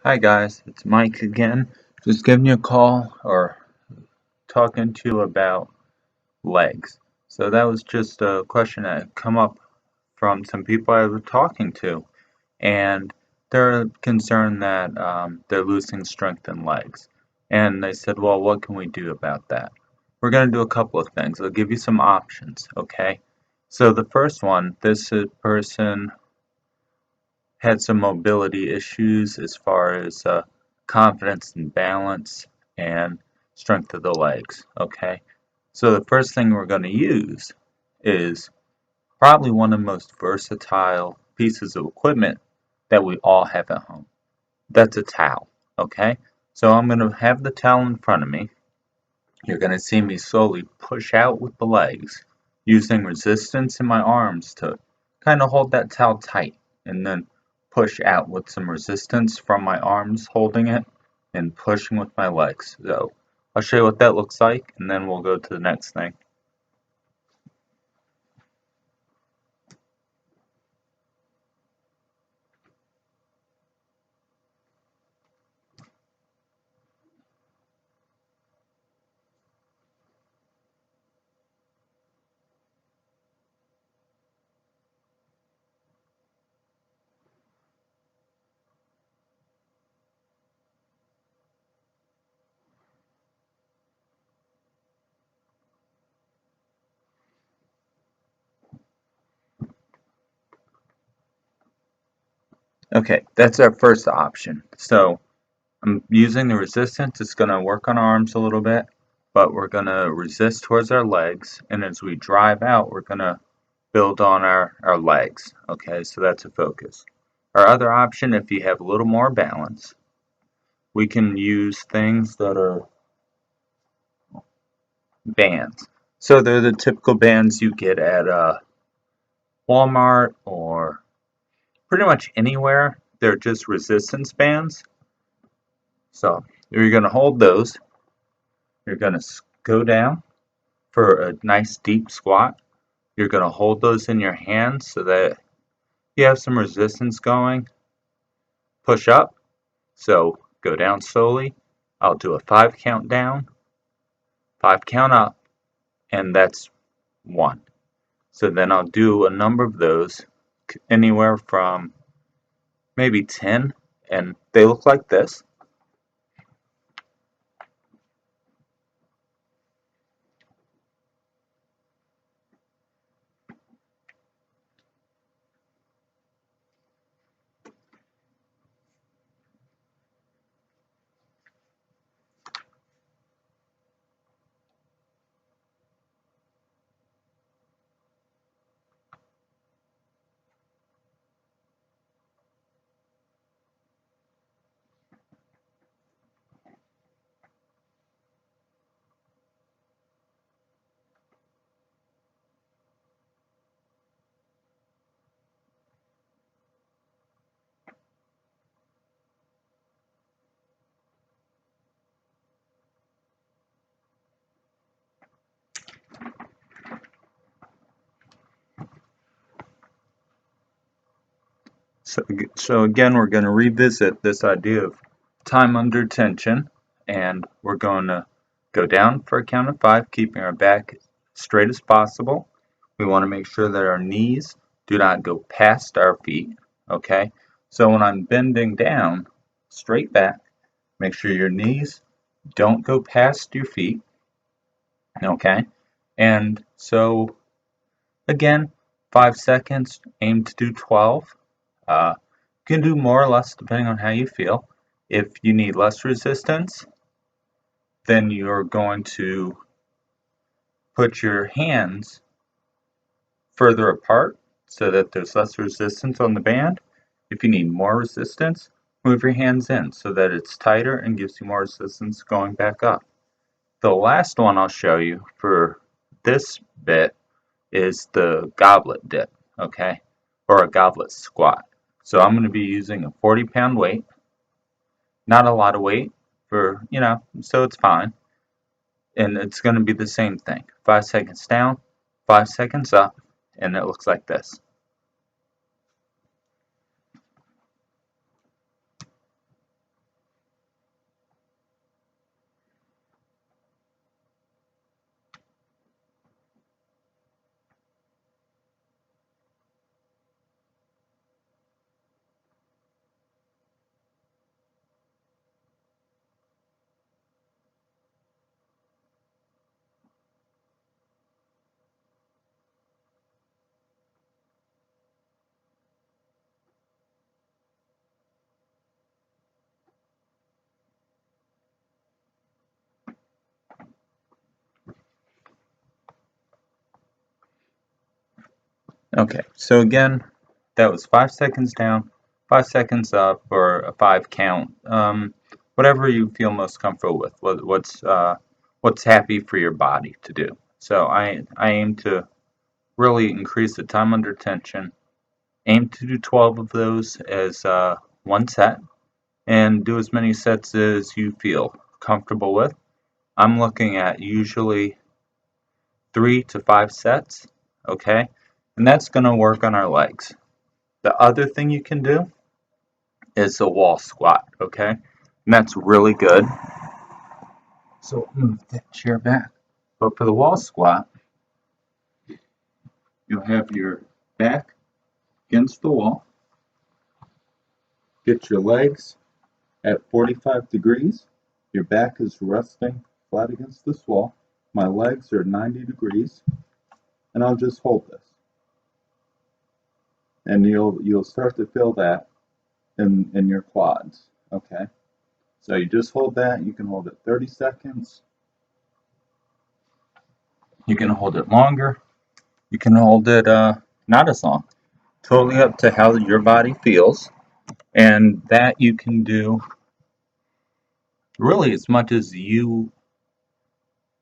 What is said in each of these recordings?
Hi guys, it's Mike again. Just giving you a call or talking to you about legs. So that was just a question that had come up from some people I was talking to, and they're concerned that they're losing strength in legs. And they said, well, what can we do about that? We're going to do a couple of things. I'll give you some options, okay? So the first one, person had some mobility issues as far as confidence and balance and strength of the legs. Okay, so the first thing we're going to use is probably one of the most versatile pieces of equipment that we all have at home. That's a towel. Okay, so I'm going to have the towel in front of me. You're going to see me slowly push out with the legs using resistance in my arms to kind of hold that towel tight and then push out with some resistance from my arms holding it and pushing with my legs. So I'll show you what that looks like and then we'll go to the next thing. Okay, that's our first option. So I'm using the resistance. It's going to work on our arms a little bit, but we're going to resist towards our legs. And as we drive out, we're going to build on our legs. Okay, so that's a focus. Our other option, if you have a little more balance, we can use things that are bands. So they're the typical bands you get at Walmart or pretty much anywhere. They're just resistance bands. So you're going to hold those. You're going to go down for a nice deep squat. You're going to hold those in your hands so that you have some resistance going. Push up. So go down slowly. I'll do a 5 count down, 5 count up, and that's 1. So then I'll do a number of those, anywhere from maybe 10, and they look like this. So again, we're going to revisit this idea of time under tension, and we're going to go down for a count of 5, keeping our back straight as possible. We want to make sure that our knees do not go past our feet, okay? So when I'm bending down, straight back, make sure your knees don't go past your feet, okay? And so again, 5 seconds, aim to do 12. You can do more or less depending on how you feel. If you need less resistance, then you're going to put your hands further apart so that there's less resistance on the band. If you need more resistance, move your hands in so that it's tighter and gives you more resistance going back up. The last one I'll show you for this bit is the goblet dip, okay, or a goblet squat. So I'm going to be using a 40-pound weight, not a lot of weight for, so it's fine. And it's going to be the same thing. 5 seconds down, 5 seconds up, and it looks like this. Okay, so again, that was 5 seconds down, 5 seconds up, or a 5 count. Whatever you feel most comfortable with. What's happy for your body to do. So I aim to really increase the time under tension. Aim to do 12 of those as one set, and do as many sets as you feel comfortable with. I'm looking at usually 3 to 5 sets, okay? And that's going to work on our legs. The other thing you can do is a wall squat, okay? And that's really good. So move that chair back. But for the wall squat, you'll have your back against the wall. Get your legs at 45 degrees. Your back is resting flat against this wall. My legs are 90 degrees. And I'll just hold this. And you'll start to feel that in your quads, okay? So you just hold that. You can hold it 30 seconds. You can hold it longer. You can hold it not as long. Totally up to how your body feels. And that you can do really as much as you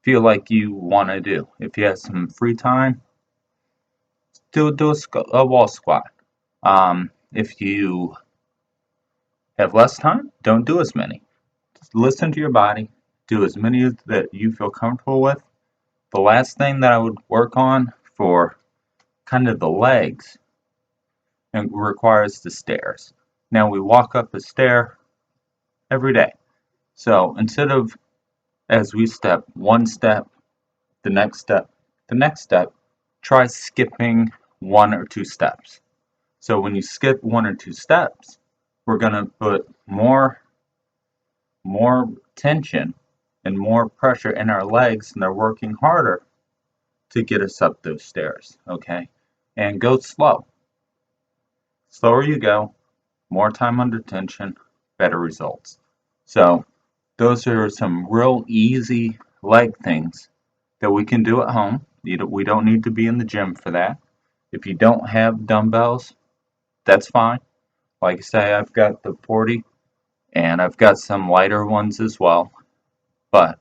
feel like you want to do. If you have some free time, do a wall squat. If you have less time, don't do as many. Just listen to your body. Do as many that you feel comfortable with. The last thing that I would work on for kind of the legs and requires the stairs. Now we walk up a stair every day. So instead of as we step, one step, the next step, the next step, try skipping 1 or 2 steps. So when you skip 1 or 2 steps, we're going to put more tension and more pressure in our legs, and they're working harder to get us up those stairs, okay? And go slow. Slower you go, more time under tension, better results. So those are some real easy leg things that we can do at home. We don't need to be in the gym for that. If you don't have dumbbells, that's fine. Like I say, I've got the 40 and I've got some lighter ones as well, but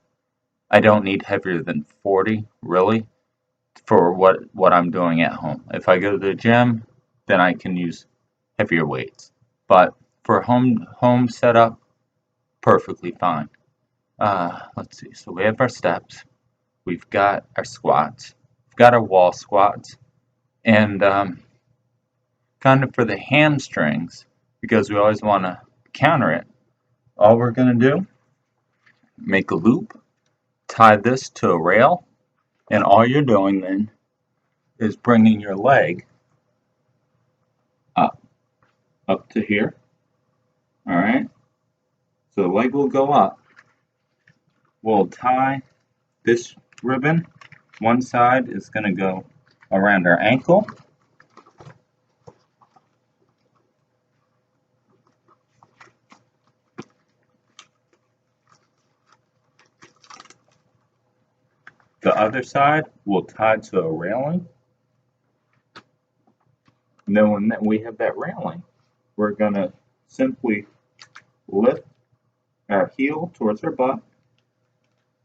I don't need heavier than 40 really for what I'm doing at home. If I go to the gym, then I can use heavier weights. But for home setup, perfectly fine. Let's see. So we have our steps. We've got our squats. We've got our wall squats. And kind of for the hamstrings, because we always want to counter it, all we're going to do, make a loop, tie this to a rail, and all you're doing then is bringing your leg up to here. All right. So the leg will go up. We'll tie this ribbon. One side is going to go around our ankle. The other side will tie to a railing. And then when we have that railing, we're going to simply lift our heel towards our butt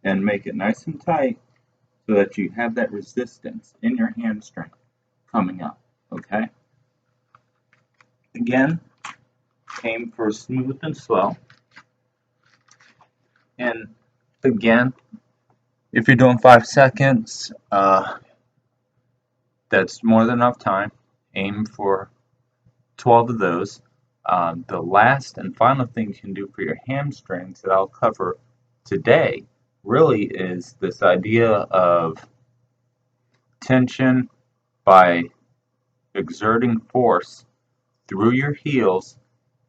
and make it nice and tight so that you have that resistance in your hamstring coming up, okay? Again, aim for smooth and slow. And again, if you're doing 5 seconds, that's more than enough time. Aim for 12 of those. The last and final thing you can do for your hamstrings that I'll cover today really is this idea of tension by exerting force through your heels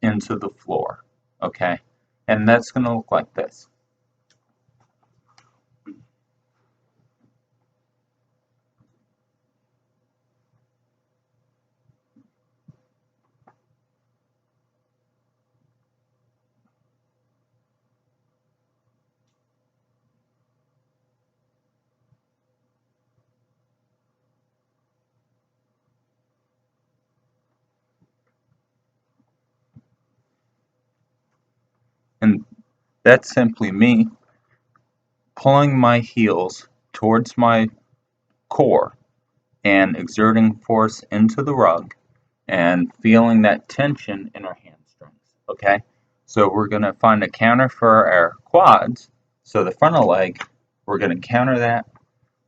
into the floor, okay? And that's going to look like this. That's simply me pulling my heels towards my core and exerting force into the rug and feeling that tension in our hamstrings. Okay, so we're going to find a counter for our quads. So the frontal leg, we're going to counter that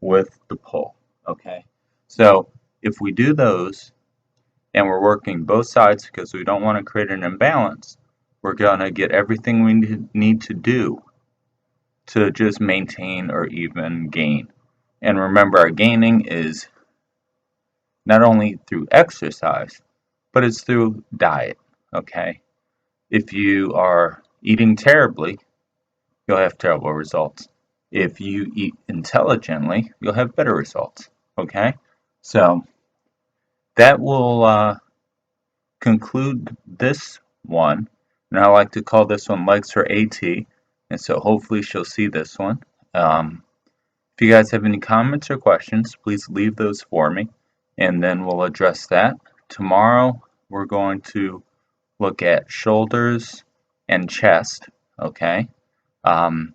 with the pull. Okay, so if we do those and we're working both sides because we don't want to create an imbalance, we're going to get everything we need to do to just maintain or even gain. And remember, our gaining is not only through exercise, but it's through diet. Okay, if you are eating terribly, you'll have terrible results. If you eat intelligently, you'll have better results. Okay, so that will conclude this one. And I like to call this one Legs for AT. And so hopefully she'll see this one. If you guys have any comments or questions, please leave those for me, and then we'll address that. Tomorrow, we're going to look at shoulders and chest, okay? Um,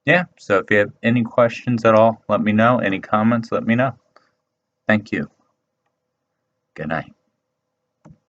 yeah, so if you have any questions at all, let me know. Any comments, let me know. Thank you. Good night.